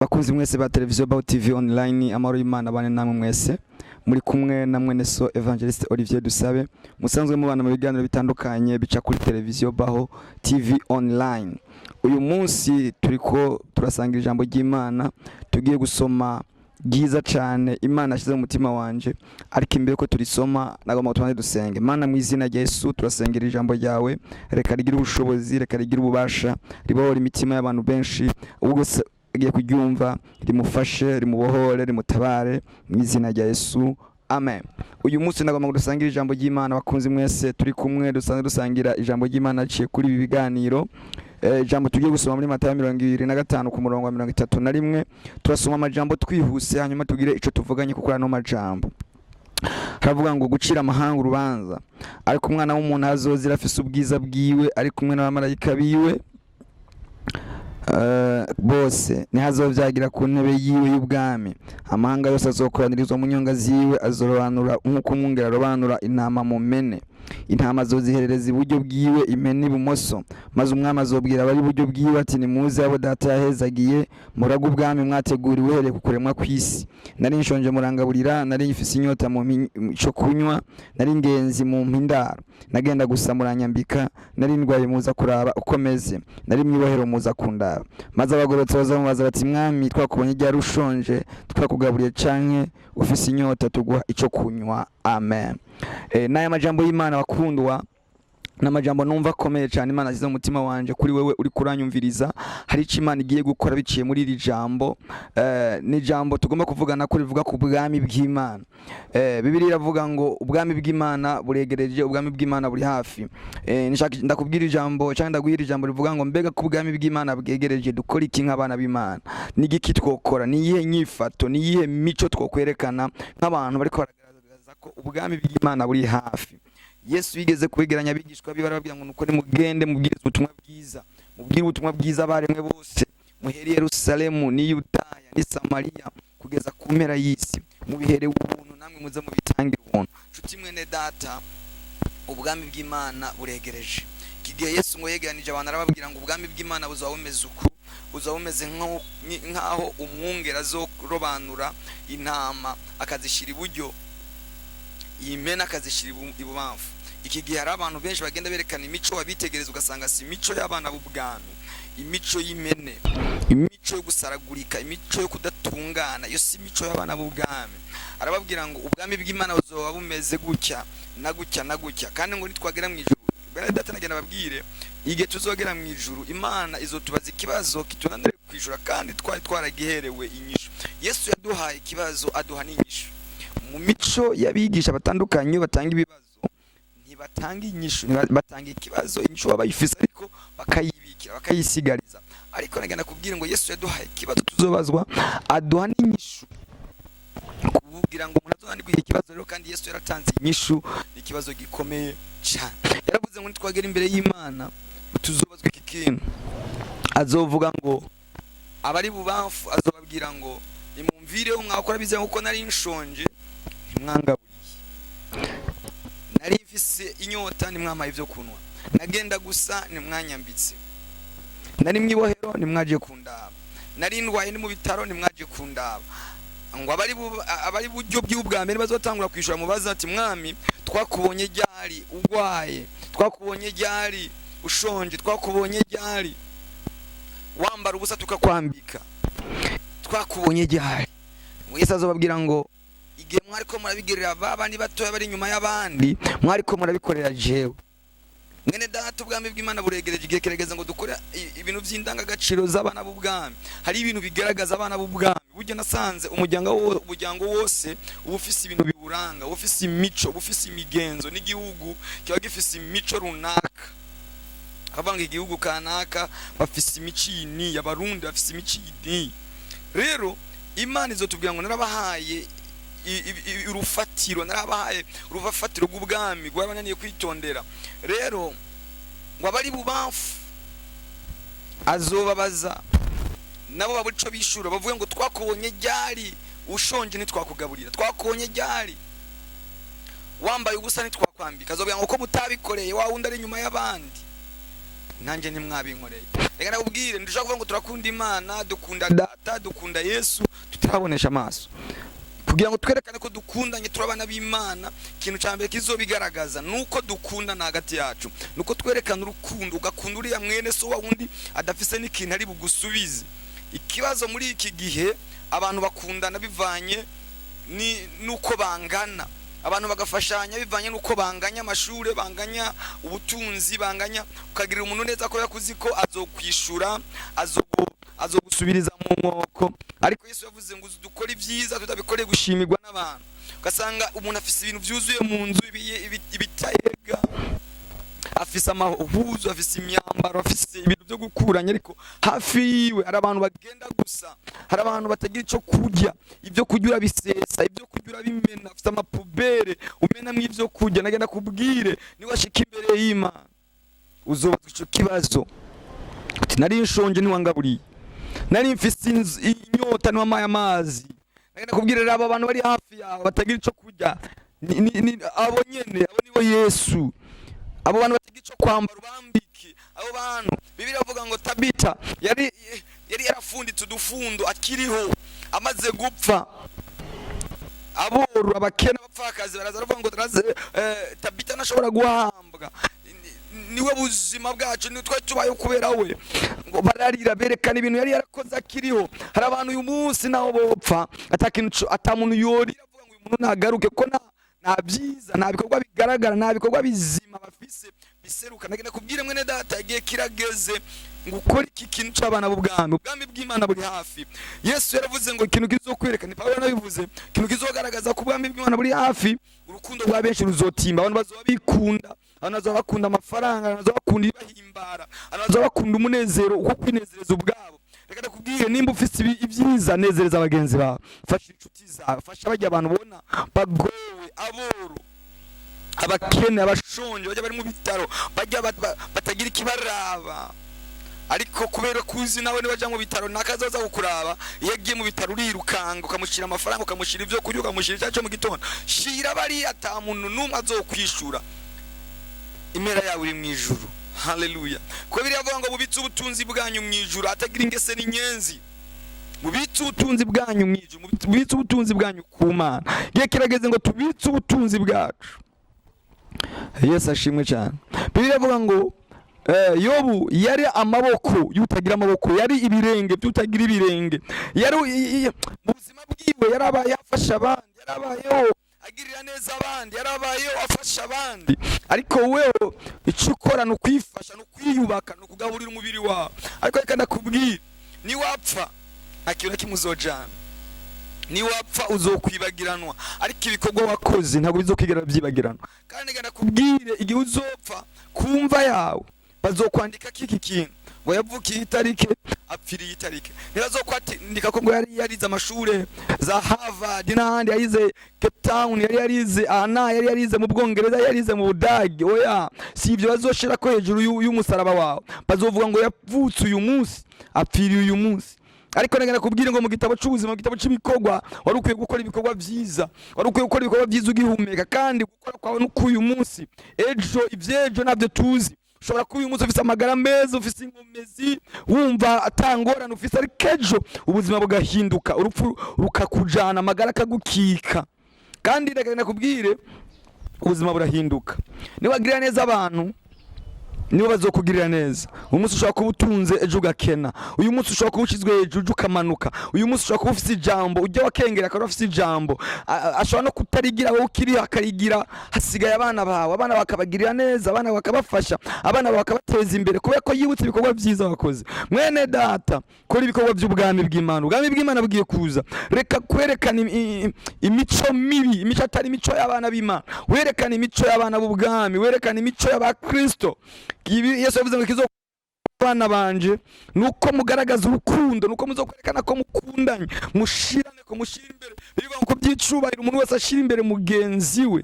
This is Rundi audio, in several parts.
Bakunzi mwese ba televiziyo ba TV online amaro y'Imana bane namwe mwese muri kumwe na mwene so Evangeliste Olivier Dusabe musanzwe mubana mu biganiro bitandukanye bica kuri televiziyo baho TV online. Uyu munsi turiko turasangira ijambo ry'Imana tugiye gusoma giza cyane Imana ashize mu mutima wanje, ariko imbere ko turisoma nagomba gutuma dusenge. Mana mu izina rya Yesu turasengera ijambo ryawe, reka rigira ubushobozi, reka rigira ububasha, ribohora imitima y'abantu benshi, ubwo agiye kuryumva rimufashe, rimubohore, rimutabare mu izina rya Yesu, amen. Uyu munsi nagomba gusangira ijambo ry'Imana. Bakunzi mwese turi kumwe dusangira ijambo ry'Imana ciye kuri ibi biganiro. Ijambo tugiye gusoma muri Matayo 25 ku murongo wa 31 turasoma amajambo twihuse, hanyuma tugire ico tuvuganye kuko ano majambo haravuga ngo gucira amahanga urubanza, ariko umwana w'umuntu azozira afise ubwiza bwiwe ari kumwe n'abamarayika biwe bose ntihazovyagira ku ntebe yiwe y'ubwami. Amahanga yose azokoranirizwa mu nyonga ziwe, azorobanura nk'uko umwungere arobanura intama mu mene. Intama azoziherereza iburyo bwiwe, impene ibumoso. Maze umwami azobwira abari iburyo bwiwe ati nimuze abo data yahezagiye, muraga ubwami mwateguriwe uhereye ku kuremwa kw'isi. Nari nshonje murangaburira, nari mfise inyota mu ico kunywa, nari ingenzi mu mpindaro. Nagenda gusa muranyambika, nari ndwaye muza kuraba uko meze, nari mwibohero muza kundaba. Maze abagorotsi bazamubaza bati mwami, twakubonye ryari ushonje twakugaburiye canke ufise inyota tuguha ico kunywa? Amen. N'aya majambo y'Imana bakundwa, n'amajambo numva akomeye cyane Imana ashyize mu mutima wanje kuri wewe uri kuranyumviriza. Hari icyo Imana igiye gukora biciye muri iri jambo. Ni jambo tugomba kuvugana ko rivuga ku bwami bw'Imana. Bibiliya iravuga ngo ubwami bw'Imana buregereje, ubwami bw'Imana buri hafi. Ndakubwira ijambo cyangwa ndaguhira ijambo rivuga ngo mbega ku bwami bw'Imana bwegereje dukora iki nk'abana b'Imana? Ni igiki twokora? Ni iyihe nyifato? Ni iyihe mico twokwerekana nk'abantu bariko baragaragaza ko ubwami bw'Imana buri hafi? Yesu yigeze kwegeranya abigishwa be barababwira ngo nuko nimugende mubwirize ubutumwa bwiza, mubwire ubutumwa bwiza abaremwe bose, muhere Yerusalemu ni Yudaya ni Samariya kugeza ku mpera y'isi, mubiherewe ubuntu namwe muze mubitangira ubuntu. Nshuti mwene data, ubwami bw'Imana buregereje. Kigihe Yesu ngo yegeranije abantu arababwira ngo ubwami bw'Imana buzaba bumeze uku, buzaba bumeze nk'aho umwungere azorobanura intama akazishira iburyo, impene akazishira ibubamfu. Iki gihe hari abantu benshi bagenda berekana imico wabitegereza ugasanga si imico y'abana b'ubwami, imico y'imene, imico yo gusaragurika, imico yo kudatungana, iyo si imico y'abana b'ubwami. Arababwira ngo ubwami bw'Imana buzoba bumeze gutya na gutya na gutya, kandi ngo nitwagera mu ijuru, bene data nagenda babwire, igihe tuzogera mu ijuru Imana izotubaza ikibazo kitunanire kwishura, kandi twari twaragiherewe inyishu. Yesu yaduhaye ikibazo aduha n'inyishu. Mu mico y'abigisha batandukanye batanga ibibazo ntibatanga inyishu, batanga ikibazo inyishu babayifise ariko bakayibikira bakayisigariza. Ariko nagenda kubwira ngo Yesu yaduhaye ikibazo tuzobazwa, aduha n'inyishu kugira ngo umuntu azonanirwe ikibazo rero, kandi Yesu yaratanze inyishu. Ni ikibazo gikomeye cyane. Yaravuze ngo nitwagera imbere y'Imana tuzobazwa iki kintu. Azovuga ngo abari bubamfu, azobabwira ngo nimumvireho mwakora bize kuko nari nshonje ntimwangaburiye, nari mfise inyota ntimwampaye ibyo kunywa, nagenda gusa ntimwanyambitse, nari mwibohero ntimwaje kundaba, nari ndwaye ni mu bitaro ntimwaje kundaba. Ngo abari buryo bw'ubwami bazotangura kwishura mubaza ati mwami, twakubonye ryari ugwaye, twakubonye ryari ushonje, twakubonye ryari wambara ubusa tukakwambika, twakubonye ryari? Yesu azobabwira ngo igihe mwariko murabigirira babandi batoya bari inyuma y'abandi, mwariko murabikorera jewe. Mwene data, ubwami bw'Imana buregereje. Igihe kiregeze ngo dukore ibintu by'indangagaciro z'abana b'ubwami. Hari ibintu bigaragaza abana b'ubwami. Burya nasanze umuryango wose uba ufise ibintu biwuranga, uba ufise imico, uba ufise imigenzo. N'igihugu kiba gifise imico runaka. Abanga igihugu kanaka bafise imico iyi, abarundi bafise imico iyi. Rero Imana izotubwira ngo narabahaye urufatiro, narabahaye urufatiro rw'ubwami rwabananiye kwitondera. Rero ngo abari bubamfu azobabaza nabo babura ico bishura, bavuga ngo twakubonye ryari ushonje ntitwakugaburira, twakubonye ryari wambaye ubusa ntitwakwambika. Azobwira ngo ko mutabikoreye wa wundi ari inyuma y'abandi, nanjye ntimwabinkoreye. reka nakubwire ndushaka kuvuga ngo turakunda Imana, dukunda Data, dukunda Yesu tutarabonesha amaso, kugira ngo twerekane ko dukundanye turabana b'Imana. Ikintu cya mbere kizobigaragaza nuko dukunda na hagati yacu, nuko twerekana urukundo, ugakunda uriya mwene so wa wundi adafise n'ikintu ari bugusubize. Ikibazo muri iki gihe abantu bakundana bivanye nuko bangana, abantu bagafashanya bivanye nuko banganya amashure, banganya ubutunzi, banganya ukagirira umuntu neza ko yakuzi ko azokwishura, azogusubiriza mu mwoko. Ariko Yesu yavuze ngo dukora ibyiza tutabikore gushimirwa n'abantu. Ugasanga umuntu afise ibintu byuzuye mu nzu ibitayega, afise amahuzu, afise imyambaro, afise ibintu byo gukuranya, ariko hafi yiwe hari abantu bagenda gusa, hari abantu batagira ico kurya, ibyo kurya urabisesa, ibyo kurya urabimena, afise amapubere umena mu ivyo kurya. Nagenda kubwire niwashika imbere y'Imana uzobazwa ico kibazo uti nari nshonje ntiwangaburiye, nari mfise inyota ntiwampaye amazi. Nagenda kubwire rero aba bantu bari hafi yawe batagira ico kurya, abo nyene, abo nibo Yesu. Abo bantu batagira ico kwambara ubambike, abo bantu Bibiliya avuga ngo Tabita yari yarafunditse udufundo akiriho amaze gupfa. Aboru abakene abapfakazi baraza bavuga ngo Tabita ntashobora guhambwa, niwe buzima bwacu, ni twe tubaye kubera we. Ngo bararira berekana ibintu yari yarakoze akiriho. Hari abantu uyu munsi naho bopfa atamuntu yorira avuga ngo uyu muntu nagaruke, ko nta byiza, nta bikorwa bigaragara, nta bikorwa bizima bafise biseruka. Nagenda kubwire mwene Data, igihe kirageze ngo ukore iki kintu cy'abana b'ubwami. Ubwami bw'Imana buri hafi. Yesu yaravuze ngo ikintu kizokwerekana, Pawulo yanabivuze, ikintu kizogaragaza ko ubwami bw'Imana buri hafi, urukundo rwa benshi ruzotimba. Abantu bazoba bikunda, abantu bazoba bakunda amafaranga, abantu bazoba bakunda ibahimbara, abantu bazoba bakunda umunezero uko kwinezereza ubwabo. Reka nakubwire, nimba ufise ibyiza, nezereza abagenzi bawe, fasha inshuti zawe, fasha bajya abantu ubona bagowe, aboru, abakene, abashonje, bajya bari mu bitaro, bajya batagira ikibaraba. Ariko kubera kuzi nawe nibaja mu bitaro nakazaza kukuraba, iyo agiye mu bitaro urirukanga ukamushira amafaranga, ukamushira ivyo kurya, ukamushira icyacu mu gitondo, shira bari ata muntu numwe azokwishura, imera yawe iri mwijuru. Haleluya. Ko biri avuga ngo mubitse ubutunzi bwanyu mwijuru, atagira ingese n'inyenzi. Mubitse ubutunzi bwanyu mwijuru, mubitse ubutunzi bwanyu ku Mana. Giye kirageze ngo tubitse ubutunzi bwacu. Yesu ashimwe cyane. Biri avuga ngo Yobu yari amaboko yutagira amaboko, yari ibirenge byutagira ibirenge, yari mu buzima bwiwe yarabaye afasha abandi, yarabayeho agirira neza abandi, yarabayeho afasha abandi. Ariko wewe icyo ukora no kwifasha, no kwiyubaka, no kugaburira umubiri wawe. Ariko reka ndakubwira, ni wapfa akiona kimuzojana, ni wapfa uzokwibagiranwa, ariko ibikorwa wakoze ntabwo bizokigera byibagiranwa. Kandi reka ndakubwire, igihe uzopfa kumva yawe bazokwandika kiki kintu ngo yavukiye itarike apfiriye itarike. Ntibazokwandika ko ngo yari yarize amashure za Harvard n'ahandi, yarize Cape Town, yari yarize Ana, yari yarize mu Bwongereza, yari yarize mu Budage. Oya, si ibyo bazoshira ko hejuru y'umusaraba wawe. Bazovuga ngo yavutse uyu munsi apfiriye uyu munsi. Ariko nagenda kubwira ngo mu gitabo cy'ubuzima, mu gitabo cy'ibikorwa, wari ukwiye gukora ibikorwa byiza, wari ukwiye gukora ibikorwa byiza ugihumeka. Kandi gukora kwawe nuko uyu munsi, ejo ibyejo nabyo tuzi. Ushobora kuba uyu munsi ufise amagara meza, ufise inkomezi, wumva atangorana ufise, ariko ejo ubuzima bugahinduka, urupfu rukakujana, amagara akagukika. Kandi reka nakubwire, ubuzima burahinduka. Niwagirira neza abantu, nibo bazokugirira neza. Uyu munsi ushobora kuba utunze, ejo ugakena. Uyu munsi ushobora kuba ushizwe hejuru ukamanuka. Uyu munsi ushobora kuba ufise ijambo, ujya wakengera akaba ufise ijambo. Ashobora no kutarigira wowe ukiri akarigira, hasigaye abana bawe, abana bakabagirira neza, abana bakabafasha, abana bakabateza imbere kubera ko yibutse ibikorwa byiza wakoze. Mwene Data, kora ibikorwa by'ubwami bw'Imana. Ubwami bw'Imana bugiye kuza. Reka kwerekana imico mibi, imico atari imico y'abana b'Imana. Werekana imico y'abana b'ubwami, werekana imico y'abakristo. Yesu yavuze ngo kizo bana banje nuko mugaragaza urukundo, nuko muzokwerekana ko mukundanye, mushirane ko mushira imbere. Bivuga ngo byicubahira umuntu wese ashira imbere mugenzi we.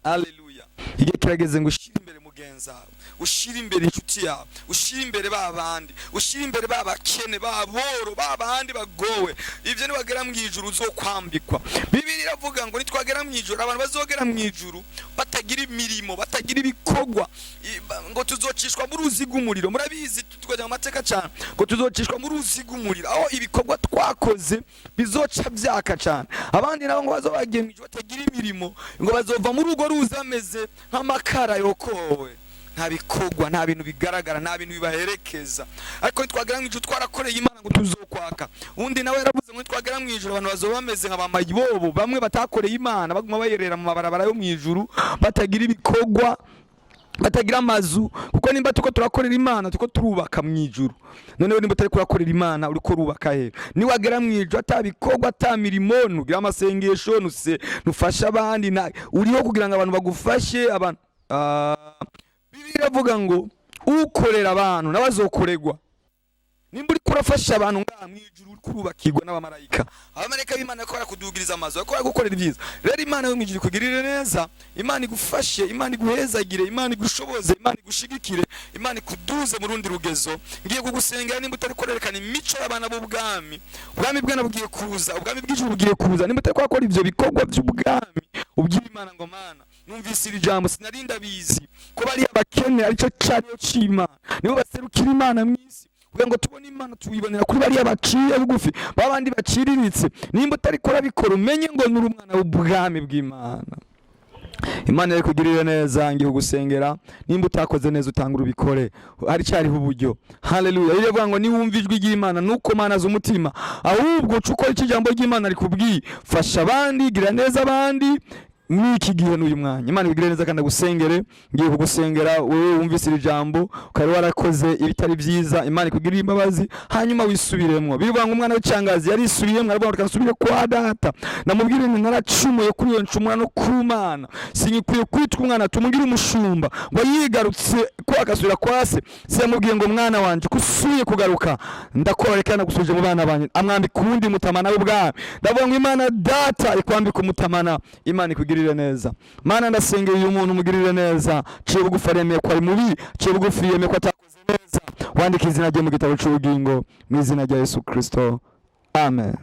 Haleluya. Igihe kirageze ngo ushira imbere mugenzi bagenzawe, ushira imbere inshuti yawe, ushira imbere babandi, ushira imbere babakene, baboro, babandi bagowe. Ivyo ni bagera mwijuru uzokwambikwa. Bibiliya iravuga ngo nitwagera mwijuru, abantu bazogera mwijuru batagira imirimo, batagira ibikorwa, ngo tuzocishwa mu ruzi rw'umuriro. Murabizi tukajya mu mateka cyane ngo tuzocishwa mu ruzi rw'umuriro, aho ibikorwa twakoze bizoca byaka cyane. Abandi nabo ngo bazobagiye mwijuru batagira imirimo, ngo bazova muri urwo ruzi ameze nk'amakara yokowe, nta bikorwa, nta bintu bigaragara, nta bintu bibaherekeza. Ariko nitwagera mwijuru twarakoreye Imana ngo tuzokwaka. Undi nawe yaravuze ngo nitwagera mwijuru abantu bazoba bameze nk'abamayibobo, bamwe batakoreye Imana baguma bayerera mu mabarabara yo mwijuru, batagira ibikorwa, batagira amazu. Kuko nimba tuko turakorera Imana, tuko turubaka mwijuru. Noneho nimba utari kurakorera Imana, uri ko rubaka he? Niwagera mwijuru atabikorwa, atamirimo, nugira amasengesho, nufasha abandi, uriho kugira ngo abantu bagufashe. Abantu Bibiliya iravuga ngo ukorera abantu nabazokoregwa. Nimba uri kurafasha abantu ngaha mwijuru, uri kurubakirwa n'abamarayika. Abamarayika b'Imana ko barakudugiriza amazu, ko baragukorera ibyiza. Rero Imana yo mwijuru ikugirire neza, Imana igufashe, Imana iguhezagire, Imana igushoboze, Imana igushigikire, Imana ikuduze mu rundi rugezo. Ngiye kugusengera nimba utari korerekana imico y'abana b'ubwami. Ubwami bwana bugiye kuza, ubwami bw'ijuru bugiye kuza. Nimba utari kwakora ivyo bikorwa by'ubwami, ubwira Imana ngo Mana, numvise iri jambo sinarinda bizi ko bari abakene arico cyariyo c'Imana, nibo baserukira Imana mwisi. Kugira ngo tubone Imana tuyibonera kuri bari abaciye bugufi, babandi baciriritse. Nimba utari kora bikora, umenye ngo nuri umwana w'ubwami bw'Imana. Imana iri kugirira neza. Ngiye kugusengera, nimba utakoze neza utangura ubikore, hari cyariho uburyo. Haleluya. Iravuga ngo niwumva ijwi ry'Imana nuko mana z'umutima, ahubwo ukora iki jambo ry'Imana rikubwiye, fasha abandi, gira neza abandi mwiki gihe n'uyu mwanya. Imana igire neza kandi agusengere. Ngiye kugusengera wewe wumvise iri jambo ukari warakoze ibitari byiza, Imana ikugirire imbabazi hanyuma wisubiremo. Bivuga ngo umwana w'icyangazi yarisubiyemo, aravuga ngo nsubire kwa data, namubwire nti naracumuye kuri iyo ncumura no ku Mana, sinyikwiye kwitwa umwana, tumugire umushumba. Ngo yigarutse ko agasubira kwa se, yamubwiye ngo mwana wanje kusuye kugaruka ndakoreka nagusuje mu bana banje, amwambika uwundi mutamana w'ubwami. Ndavuga ngo Imana data ikwambika umutamana. Imana ikugirire neza. Mana ndasengera uyu muntu umugirire neza, ciye bugufi aremeye ko ari mubi, ciye bugufi yemeye ko atakoze neza. Wandika izina rye mu gitabo cy'ubugingo mu izina rya Yesu Kristo. Amen.